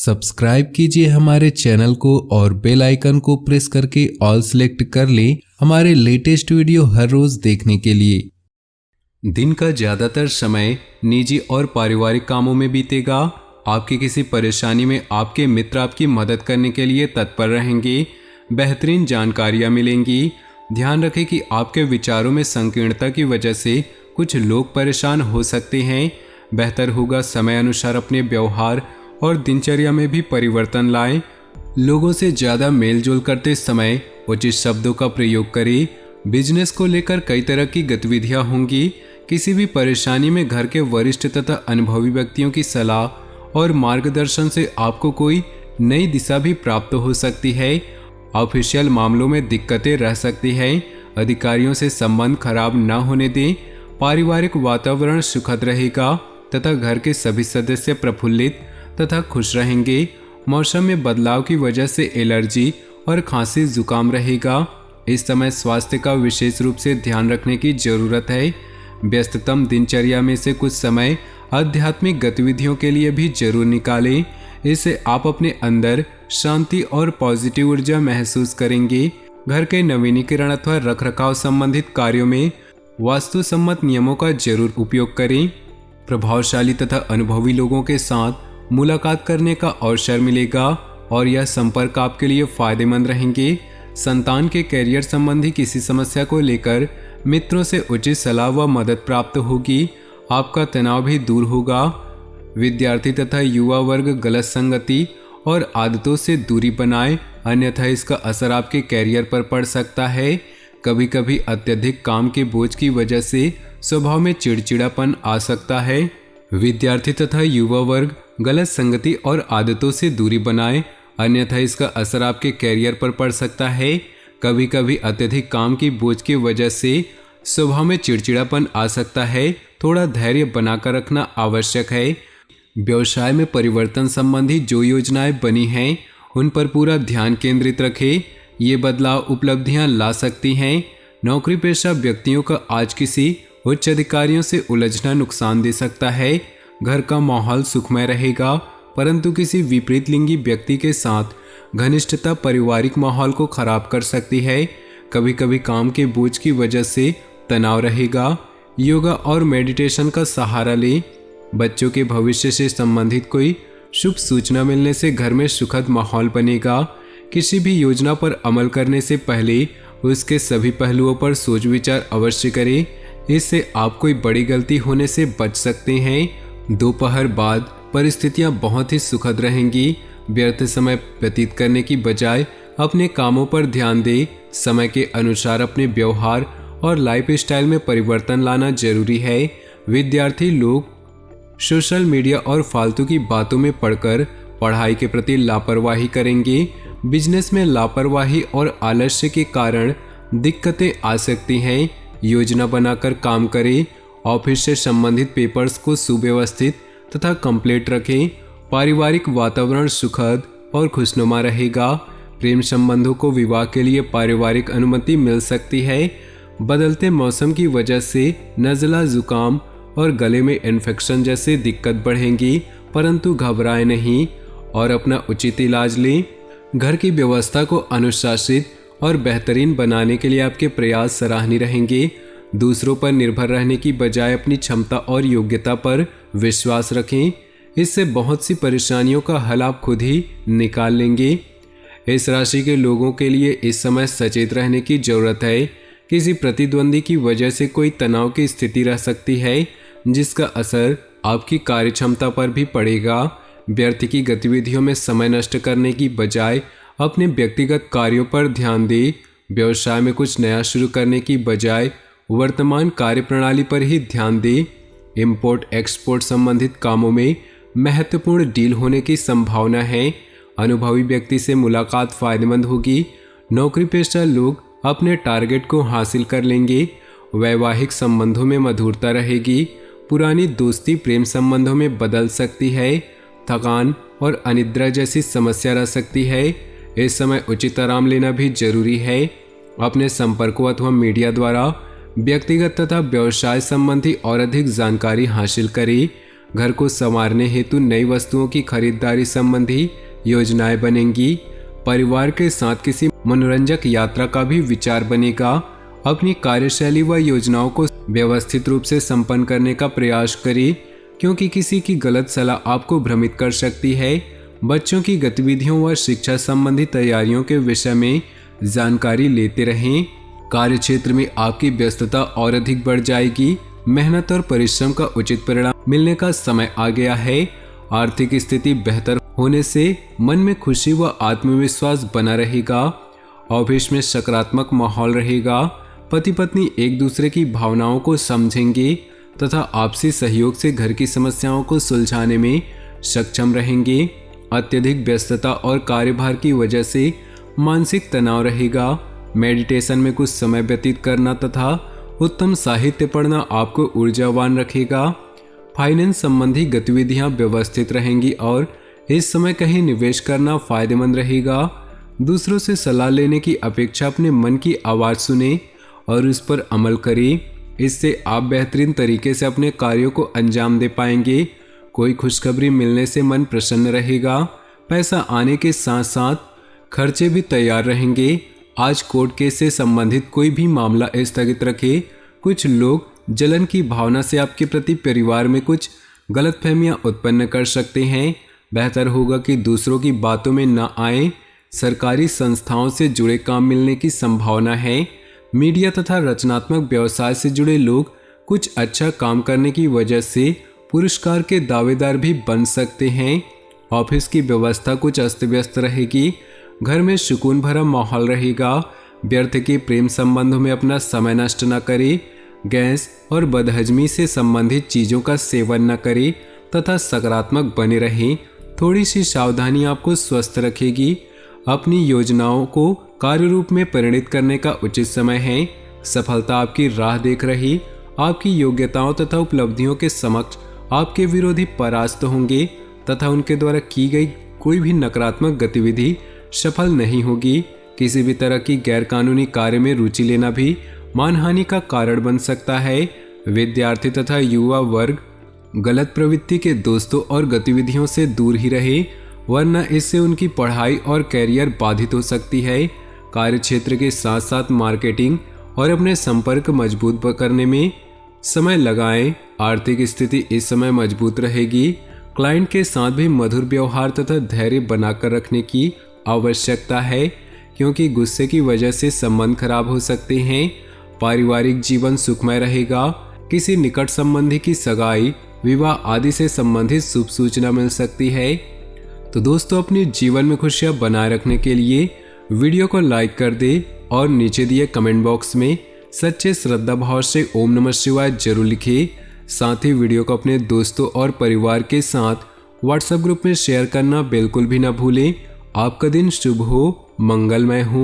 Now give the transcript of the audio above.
Subscribe कीजिए हमारे channel को और बेल आइकन को प्रेस करके ऑल सेलेक्ट कर लें हमारे लेटेस्ट वीडियो हर रोज देखने के लिए। दिन का ज्यादातर समय निजी और पारिवारिक कामों में बीतेगा। आपकी किसी परेशानी में आपके मित्र आपकी मदद करने के लिए तत्पर रहेंगे। बेहतरीन जानकारियां मिलेंगी। ध्यान रखें कि आपके विचारों में संकीर्णता की वजह से कुछ लोग परेशान हो सकते हैं। बेहतर होगा समय अनुसार अपने व्यवहार और दिनचर्या में भी परिवर्तन लाएं। लोगों से ज़्यादा मेलजोल करते समय उचित शब्दों का प्रयोग करें। बिजनेस को लेकर कई तरह की गतिविधियां होंगी। किसी भी परेशानी में घर के वरिष्ठ तथा अनुभवी व्यक्तियों की सलाह और मार्गदर्शन से आपको कोई नई दिशा भी प्राप्त हो सकती है। ऑफिशियल मामलों में दिक्कतें रह सकती हैं। अधिकारियों से संबंध खराब न होने दें। पारिवारिक वातावरण सुखद रहेगा तथा घर के सभी सदस्य प्रफुल्लित तथा खुश रहेंगे। मौसम में बदलाव की वजह से एलर्जी और खांसी जुकाम रहेगा। इस समय स्वास्थ्य का विशेष रूप से ध्यान रखने की जरूरत है। व्यस्ततम दिनचर्या में से कुछ समय आध्यात्मिक गतिविधियों के लिए भी जरूर निकालें। इससे आप अपने अंदर शांति और पॉजिटिव ऊर्जा महसूस करेंगे। घर के नवीनीकरण अथवा रखरखाव संबंधित कार्यों में वास्तु सम्मत नियमों का जरूर उपयोग करें। प्रभावशाली तथा अनुभवी लोगों के साथ मुलाकात करने का अवसर मिलेगा और यह संपर्क आपके लिए फायदेमंद रहेंगे। संतान के करियर संबंधी किसी समस्या को लेकर मित्रों से उचित सलाह व मदद प्राप्त होगी। आपका तनाव भी दूर होगा। विद्यार्थी तथा युवा वर्ग गलत संगति और आदतों से दूरी बनाए, अन्यथा इसका असर आपके करियर पर पड़ सकता है। कभी कभी अत्यधिक काम के बोझ की वजह से स्वभाव में चिड़चिड़ापन आ सकता है। विद्यार्थी तथा युवा वर्ग गलत संगति और आदतों से दूरी बनाए, अन्यथा इसका असर आपके करियर पर पड़ सकता है। कभी कभी अत्यधिक काम की बोझ की वजह से स्वभाव में चिड़चिड़ापन आ सकता है। थोड़ा धैर्य बनाकर रखना आवश्यक है। व्यवसाय में परिवर्तन संबंधी जो योजनाएं बनी हैं उन पर पूरा ध्यान केंद्रित रखें। ये बदलाव उपलब्धियां ला सकती हैं। नौकरी पेशा व्यक्तियों का आज किसी उच्च अधिकारियों से उलझना नुकसान दे सकता है। घर का माहौल सुखमय रहेगा, परंतु किसी विपरीत लिंगी व्यक्ति के साथ घनिष्ठता पारिवारिक माहौल को खराब कर सकती है। कभी कभी काम के बोझ की वजह से तनाव रहेगा। योगा और मेडिटेशन का सहारा लें। बच्चों के भविष्य से संबंधित कोई शुभ सूचना मिलने से घर में सुखद माहौल बनेगा। किसी भी योजना पर अमल करने से पहले उसके सभी पहलुओं पर सोच विचार अवश्य करें। इससे आप कोई बड़ी गलती होने से बच सकते हैं। दोपहर बाद परिस्थितियां बहुत ही सुखद रहेंगी। व्यर्थ समय व्यतीत करने की बजाय अपने कामों पर ध्यान दें। समय के अनुसार अपने व्यवहार और लाइफ स्टाइल में परिवर्तन लाना जरूरी है। विद्यार्थी लोग सोशल मीडिया और फालतू की बातों में पड़कर पढ़ाई के प्रति लापरवाही करेंगे। बिजनेस में लापरवाही और आलस्य के कारण दिक्कतें आ सकती हैं। योजना बनाकर काम करें। ऑफिस से संबंधित पेपर्स को सुव्यवस्थित तथा कंप्लीट रखें। पारिवारिक वातावरण सुखद और खुशनुमा रहेगा। प्रेम संबंधों को विवाह के लिए पारिवारिक अनुमति मिल सकती है। बदलते मौसम की वजह से नज़ला, जुकाम और गले में इन्फेक्शन जैसे दिक्कत बढ़ेंगी, परंतु घबराएं नहीं और अपना उचित इलाज लें। घर की व्यवस्था को अनुशासित और बेहतरीन बनाने के लिए आपके प्रयास सराहनीय रहेंगे। दूसरों पर निर्भर रहने की बजाय अपनी क्षमता और योग्यता पर विश्वास रखें। इससे बहुत सी परेशानियों का हल आप खुद ही निकाल लेंगे। इस राशि के लोगों के लिए इस समय सचेत रहने की जरूरत है। किसी प्रतिद्वंदी की वजह से कोई तनाव की स्थिति रह सकती है, जिसका असर आपकी कार्यक्षमता पर भी पड़ेगा। व्यर्थ की गतिविधियों में समय नष्ट करने की बजाय अपने व्यक्तिगत कार्यों पर ध्यान दें। व्यवसाय में कुछ नया शुरू करने की बजाय वर्तमान कार्यप्रणाली पर ही ध्यान दें। इंपोर्ट एक्सपोर्ट संबंधित कामों में महत्वपूर्ण डील होने की संभावना है। अनुभवी व्यक्ति से मुलाकात फायदेमंद होगी। नौकरी पेशा लोग अपने टारगेट को हासिल कर लेंगे। वैवाहिक संबंधों में मधुरता रहेगी। पुरानी दोस्ती प्रेम संबंधों में बदल सकती है। थकान और अनिद्रा जैसी समस्या रह सकती है। इस समय उचित आराम लेना भी जरूरी है। अपने संपर्कों अथवा मीडिया द्वारा व्यक्तिगत तथा व्यवसाय संबंधी और अधिक जानकारी हासिल करें। घर को संवारने हेतु नई वस्तुओं की खरीदारी संबंधी योजनाएं बनेंगी। परिवार के साथ किसी मनोरंजक यात्रा का भी विचार बनेगा। अपनी कार्यशैली व योजनाओं को व्यवस्थित रूप से संपन्न करने का प्रयास करें, क्योंकि किसी की गलत सलाह आपको भ्रमित कर सकती है। बच्चों की गतिविधियों व शिक्षा संबंधी तैयारियों के विषय में जानकारी लेते रहें। कार्यक्षेत्र में आपकी व्यस्तता और अधिक बढ़ जाएगी। मेहनत और परिश्रम का उचित परिणाम मिलने का समय आ गया है। आर्थिक स्थिति बेहतर होने से मन में खुशी व आत्मविश्वास बना रहेगा। ऑफिस में सकारात्मक माहौल रहेगा। पति पत्नी एक दूसरे की भावनाओं को समझेंगे तथा आपसी सहयोग से घर की समस्याओं को सुलझाने में सक्षम रहेंगे। अत्यधिक व्यस्तता और कार्यभार की वजह से मानसिक तनाव रहेगा। मेडिटेशन में कुछ समय व्यतीत करना तथा उत्तम साहित्य पढ़ना आपको ऊर्जावान रखेगा। फाइनेंस संबंधी गतिविधियां व्यवस्थित रहेंगी और इस समय कहीं निवेश करना फायदेमंद रहेगा। दूसरों से सलाह लेने की अपेक्षा अपने मन की आवाज़ सुने और उस पर अमल करें। इससे आप बेहतरीन तरीके से अपने कार्यों को अंजाम दे पाएंगे। कोई खुशखबरी मिलने से मन प्रसन्न रहेगा। पैसा आने के साथ साथ खर्चे भी तैयार रहेंगे। आज कोर्ट केस से संबंधित कोई भी मामला स्थगित रखें। कुछ लोग जलन की भावना से आपके प्रति परिवार में कुछ गलतफहमियां उत्पन्न कर सकते हैं। बेहतर होगा कि दूसरों की बातों में न आए। सरकारी संस्थाओं से जुड़े काम मिलने की संभावना है। मीडिया तथा रचनात्मक व्यवसाय से जुड़े लोग कुछ अच्छा काम करने की वजह से पुरस्कार के दावेदार भी बन सकते हैं। ऑफिस की व्यवस्था कुछ अस्त व्यस्त रहेगी। घर में सुकून भरा माहौल रहेगा। व्यर्थ के प्रेम संबंधों में अपना समय नष्ट न करें। गैस और बदहजमी से संबंधित चीज़ों का सेवन न करें तथा सकारात्मक बने रहें। थोड़ी सी सावधानी आपको स्वस्थ रखेगी। अपनी योजनाओं को कार्य रूप में परिणित करने का उचित समय है। सफलता आपकी राह देख रही। आपकी योग्यताओं तथा उपलब्धियों के समक्ष आपके विरोधी परास्त होंगे तथा उनके द्वारा की गई कोई भी नकारात्मक गतिविधि सफल नहीं होगी। किसी भी तरह की गैरकानूनी कार्य में रुचि लेना भी मानहानि का कारण बन सकता है। विद्यार्थी तथा युवा वर्ग गलत प्रवृत्ति के दोस्तों और गतिविधियों से दूर ही रहे, वरना इससे उनकी पढ़ाई और कैरियर बाधित हो सकती है। कार्यक्षेत्र के साथ साथ मार्केटिंग और अपने संपर्क मजबूत करने में समय लगाएं। आर्थिक स्थिति इस समय मजबूत रहेगी। क्लाइंट के साथ भी मधुर व्यवहार तथा धैर्य बनाकर रखने की आवश्यकता है, क्योंकि गुस्से की वजह से संबंध खराब हो सकते हैं। पारिवारिक जीवन सुखमय रहेगा। किसी निकट संबंधी की सगाई, विवाह आदि से संबंधित शुभ सूचना मिल सकती है। तो दोस्तों, अपने जीवन में खुशियां बनाए रखने के लिए वीडियो को लाइक कर दे और नीचे दिए कमेंट बॉक्स में सच्चे श्रद्धा भाव से ओम नमः शिवाय जरूर लिखें। साथ ही वीडियो को अपने दोस्तों और परिवार के साथ व्हाट्सएप ग्रुप में शेयर करना बिल्कुल भी ना भूलें। आपका दिन शुभ हो, मंगलमय हो।